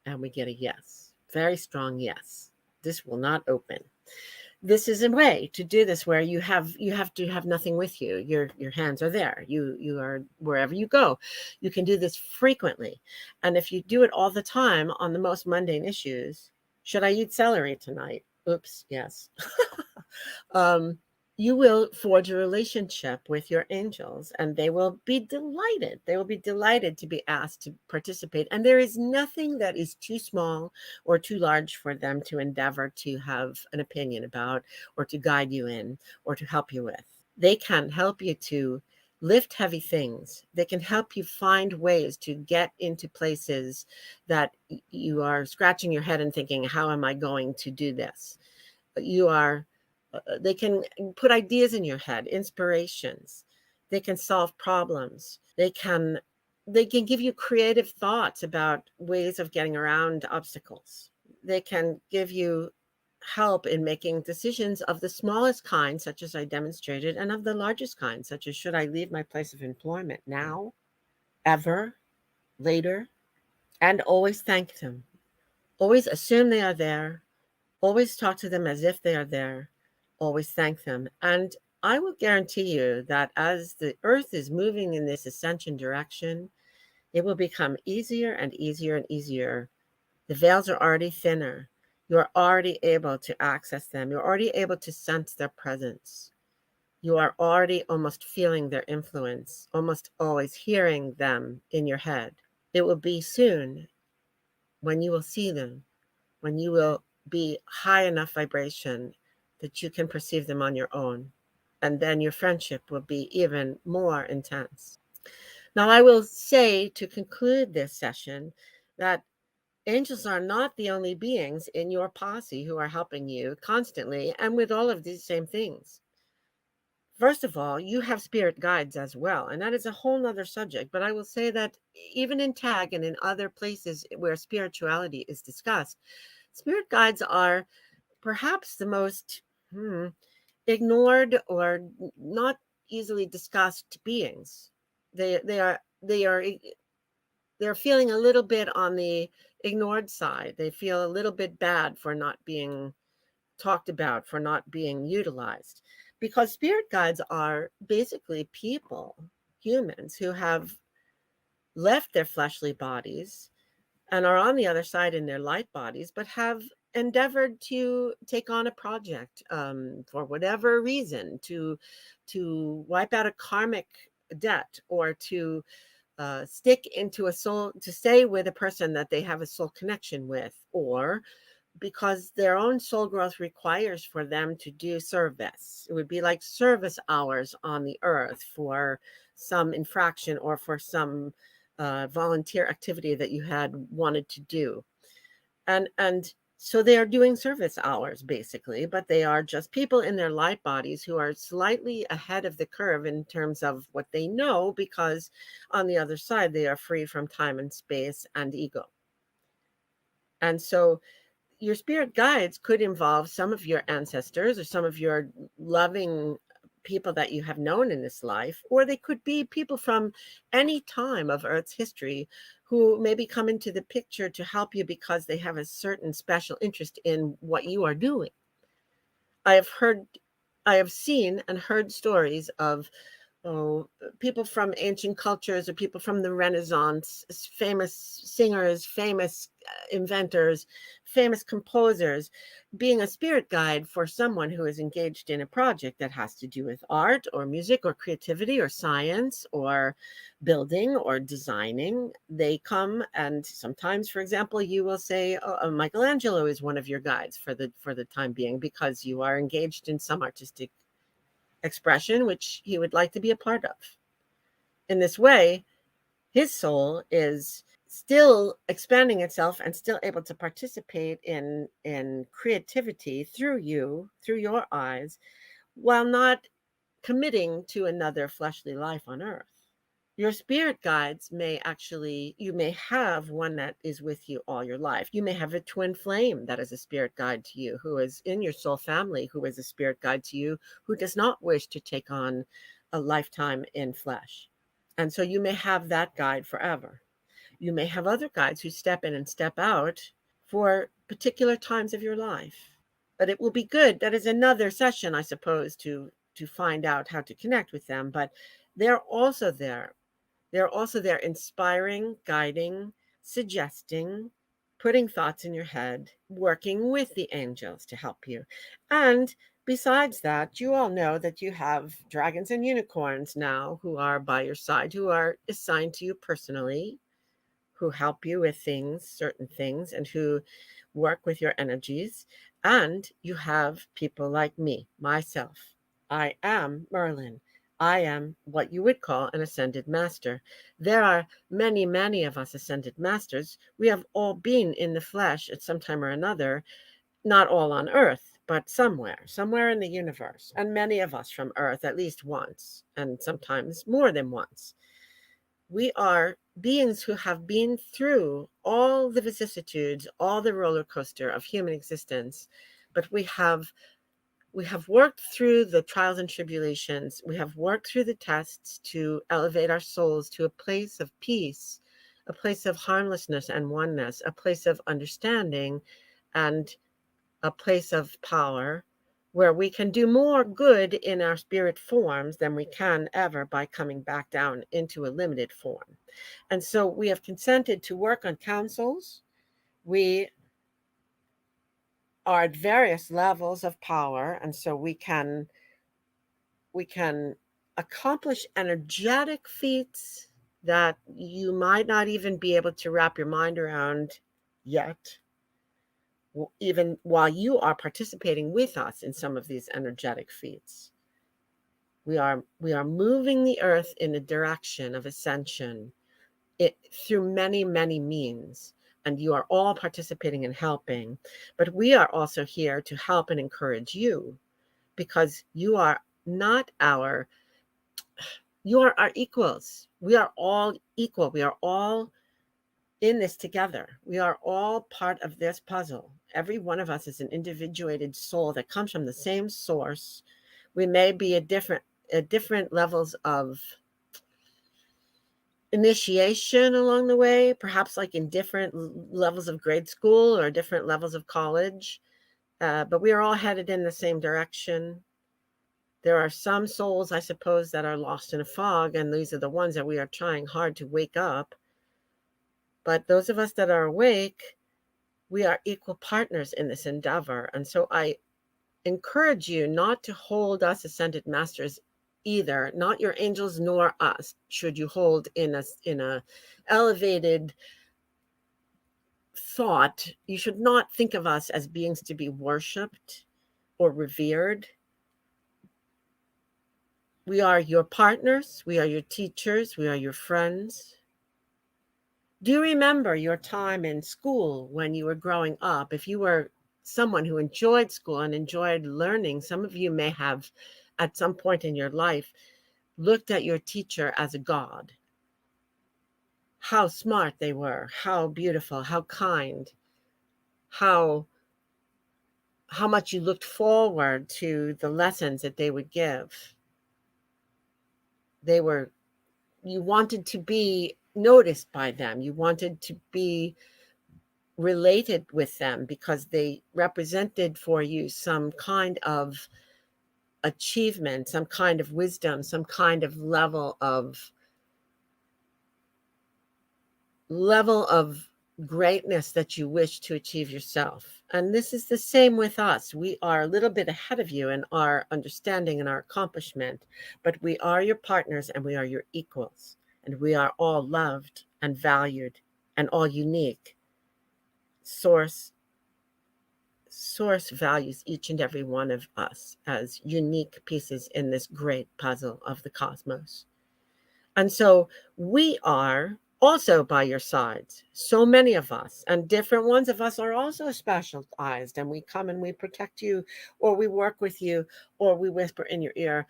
And we get a yes. Very strong yes. This will not open. This is a way to do this where you have to have nothing with you. Your hands are there. You are wherever you go. You can do this frequently. And if you do it all the time on the most mundane issues, should I eat celery tonight? Oops, yes. You will forge a relationship with your angels, and they will be delighted. They will be delighted to be asked to participate. And there is nothing that is too small or too large for them to endeavor to have an opinion about, or to guide you in, or to help you with. They can help you to lift heavy things. They can help you find ways to get into places that you are scratching your head and thinking, how am I going to do this? They can put ideas in your head, inspirations. They can solve problems. They can give you creative thoughts about ways of getting around obstacles. They can give you help in making decisions of the smallest kind, such as I demonstrated, and of the largest kind, such as, should I leave my place of employment now, ever, later? And always thank them. Always assume they are there. Always talk to them as if they are there. Always thank them. And I will guarantee you that as the earth is moving in this ascension direction, it will become easier and easier and easier. The veils are already thinner. You are already able to access them. You're already able to sense their presence. You are already almost feeling their influence, almost always hearing them in your head. It will be soon when you will see them, when you will be high enough vibration that you can perceive them on your own. And then your friendship will be even more intense. Now, I will say to conclude this session that angels are not the only beings in your posse who are helping you constantly and with all of these same things. First of all, you have spirit guides as well, and that is a whole nother subject. But I will say that even in TAG and in other places where spirituality is discussed, spirit guides are perhaps the most ignored or not easily discussed beings. They're feeling a little bit on the ignored side. They feel a little bit bad for not being talked about, for not being utilized, because spirit guides are basically people, humans who have left their fleshly bodies and are on the other side in their light bodies, but have endeavored to take on a project for whatever reason, to wipe out a karmic debt, or to stick into a soul, to stay with a person that they have a soul connection with, or because their own soul growth requires for them to do service. It would be like service hours on the earth for some infraction or for some volunteer activity that you had wanted to do. And So they are doing service hours basically, but they are just people in their light bodies who are slightly ahead of the curve in terms of what they know, because on the other side, they are free from time and space and ego. And so your spirit guides could involve some of your ancestors or some of your loving people that you have known in this life, or they could be people from any time of Earth's history who maybe come into the picture to help you because they have a certain special interest in what you are doing. I have heard, I have seen and heard stories of people from ancient cultures or people from the Renaissance, famous singers, famous inventors, famous composers, being a spirit guide for someone who is engaged in a project that has to do with art or music or creativity or science or building or designing. They come, and sometimes, for example, you will say, Michelangelo is one of your guides for the time being, because you are engaged in some artistic expression which he would like to be a part of. In this way, his soul is still expanding itself and still able to participate in creativity through you, through your eyes, while not committing to another fleshly life on earth. Your spirit guides may actually, you may have one that is with you all your life. You may have a twin flame that is a spirit guide to you, who is in your soul family, who is a spirit guide to you, who does not wish to take on a lifetime in flesh. And so you may have that guide forever. You may have other guides who step in and step out for particular times of your life. But it will be good. That is another session, I suppose, to find out how to connect with them. But they're also there. They're also there inspiring, guiding, suggesting, putting thoughts in your head, working with the angels to help you. And besides that, you all know that you have dragons and unicorns now who are by your side, who are assigned to you personally, who help you with things, certain things, and who work with your energies. And you have people like me, myself. I am Merlin. I am what you would call an ascended master. There are many, many of us ascended masters. We have all been in the flesh at some time or another, not all on earth, but somewhere in the universe. And many of us from earth at least once, and sometimes more than once. We are beings who have been through all the vicissitudes, all the roller coaster of human existence, but we have worked through the trials and tribulations. We have worked through the tests to elevate our souls to a place of peace, a place of harmlessness and oneness, a place of understanding, and a place of power, where we can do more good in our spirit forms than we can ever by coming back down into a limited form. And so we have consented to work on councils. We are at various levels of power, and so we can accomplish energetic feats that you might not even be able to wrap your mind around yet, even while you are participating with us in some of these energetic feats. We are moving the earth in a direction of ascension, through many, many means, and you are all participating and helping. But we are also here to help and encourage you, because you are our equals. We are all equal. We are all in this together. We are all part of this puzzle. Every one of us is an individuated soul that comes from the same source. We may be at different levels of initiation along the way, perhaps like in different levels of grade school or different levels of college, but we are all headed in the same direction. There are some souls, I suppose, that are lost in a fog, and these are the ones that we are trying hard to wake up. But those of us that are awake, we are equal partners in this endeavor. And so I encourage you not to hold us ascended masters either, not your angels nor us, should you hold in a elevated thought. You should not think of us as beings to be worshipped or revered. We are your partners, we are your teachers, we are your friends. Do you remember your time in school when you were growing up? If you were someone who enjoyed school and enjoyed learning, some of you may have at some point in your life looked at your teacher as a god. How smart they were, how beautiful, how kind, how much you looked forward to the lessons that they would give. They were You wanted to be noticed by them. You wanted to be related with them because they represented for you some kind of achievement, some kind of wisdom, some kind of level of greatness that you wish to achieve yourself. And this is the same with us. We are a little bit ahead of you in our understanding and our accomplishment, but we are your partners and we are your equals. And we are all loved and valued and all unique. Source values each and every one of us as unique pieces in this great puzzle of the cosmos. And so we are also by your sides. So many of us, and different ones of us are also specialized, and we come and we protect you, or we work with you, or we whisper in your ear,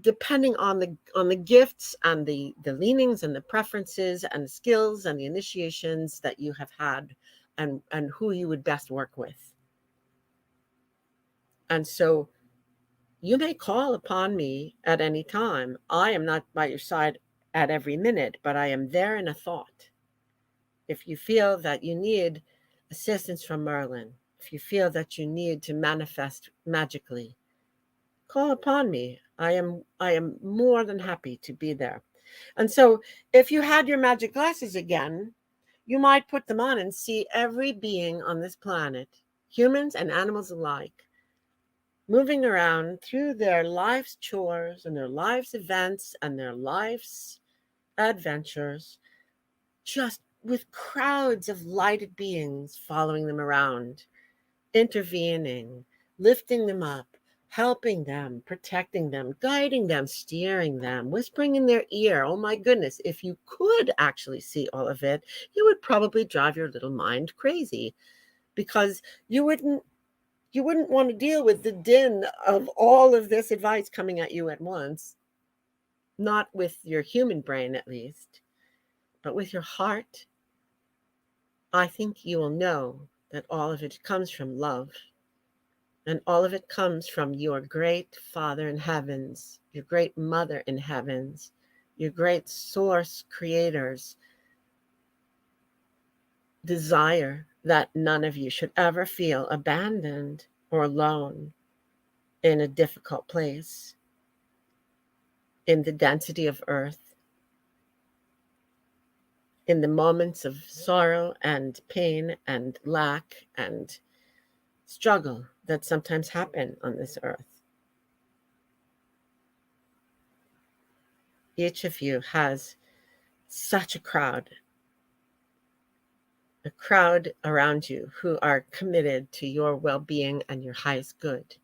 depending on the gifts and the leanings and the preferences and the skills and the initiations that you have had, and who you would best work with. And so you may call upon me at any time. I am not by your side at every minute, but I am there in a thought. If you feel that you need assistance from Merlin, if you feel that you need to manifest magically, call upon me. I am more than happy to be there. And so if you had your magic glasses again, you might put them on and see every being on this planet, humans and animals alike, moving around through their life's chores and their life's events and their life's adventures, just with crowds of lighted beings following them around, intervening, lifting them up, helping them, protecting them, guiding them, steering them, whispering in their ear. Oh my goodness, if you could actually see all of it, you would probably drive your little mind crazy, because you wouldn't want to deal with the din of all of this advice coming at you at once, not with your human brain at least, but with your heart. I think you will know that all of it comes from love, and all of it comes from your great Father in heavens, your great Mother in heavens, your great source creators desire that none of you should ever feel abandoned or alone in a difficult place, in the density of earth, in the moments of sorrow and pain and lack and struggle that sometimes happen on this earth. Each of you has such a crowd around you who are committed to your well-being and your highest good.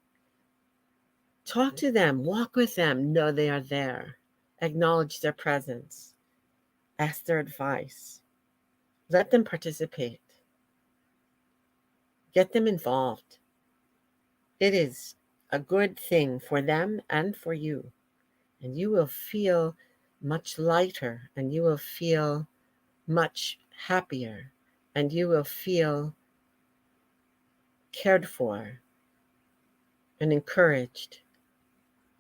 Talk to them, walk with them, know they are there, acknowledge their presence, ask their advice, let them participate, get them involved. It is a good thing for them and for you, and you will feel much lighter, and you will feel much happier, and you will feel cared for and encouraged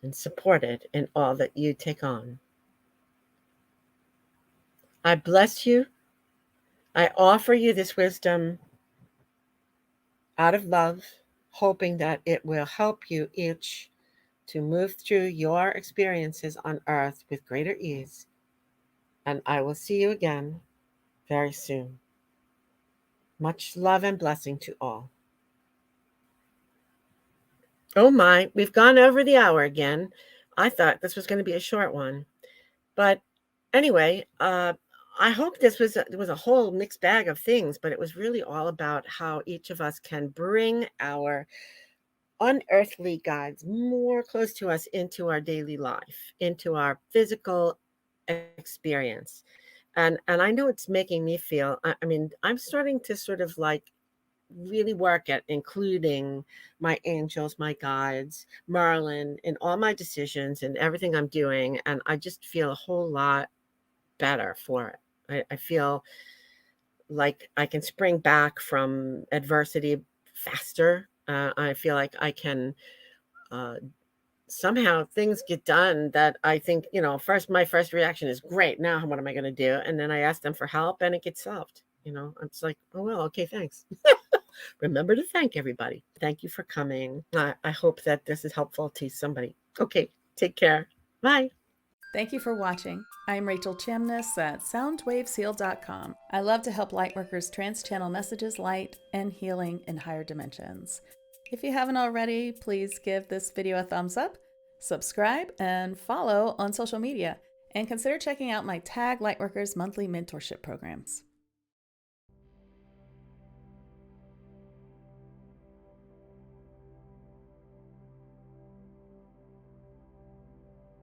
and supported in all that you take on. I bless you. I offer you this wisdom out of love, hoping that it will help you each to move through your experiences on earth with greater ease. And I will see you again very soon. Much love and blessing to all. Oh my, we've gone over the hour again. I thought this was going to be a short one. But anyway, I hope this was a whole mixed bag of things, but it was really all about how each of us can bring our unearthly guides more close to us into our daily life, into our physical experience. And I know it's making me feel, I mean, I'm starting to sort of like really work at including my angels, my guides, Merlin in all my decisions and everything I'm doing. And I just feel a whole lot better for it. I feel like I can spring back from adversity faster. I feel like I can uh, somehow things get done that I think, first, my first reaction is great. Now, what am I going to do? And then I ask them for help and it gets solved. It's like, oh, well, okay, thanks. Remember to thank everybody. Thank you for coming. I hope that this is helpful to somebody. Okay, take care. Bye.
Thank you for watching. I'm Rachel Chamness at soundwavesheal.com. I love to help lightworkers trans-channel messages, light, and healing in higher dimensions. If you haven't already, please give this video a thumbs up, subscribe, and follow on social media, and consider checking out my Tag Lightworkers monthly mentorship programs.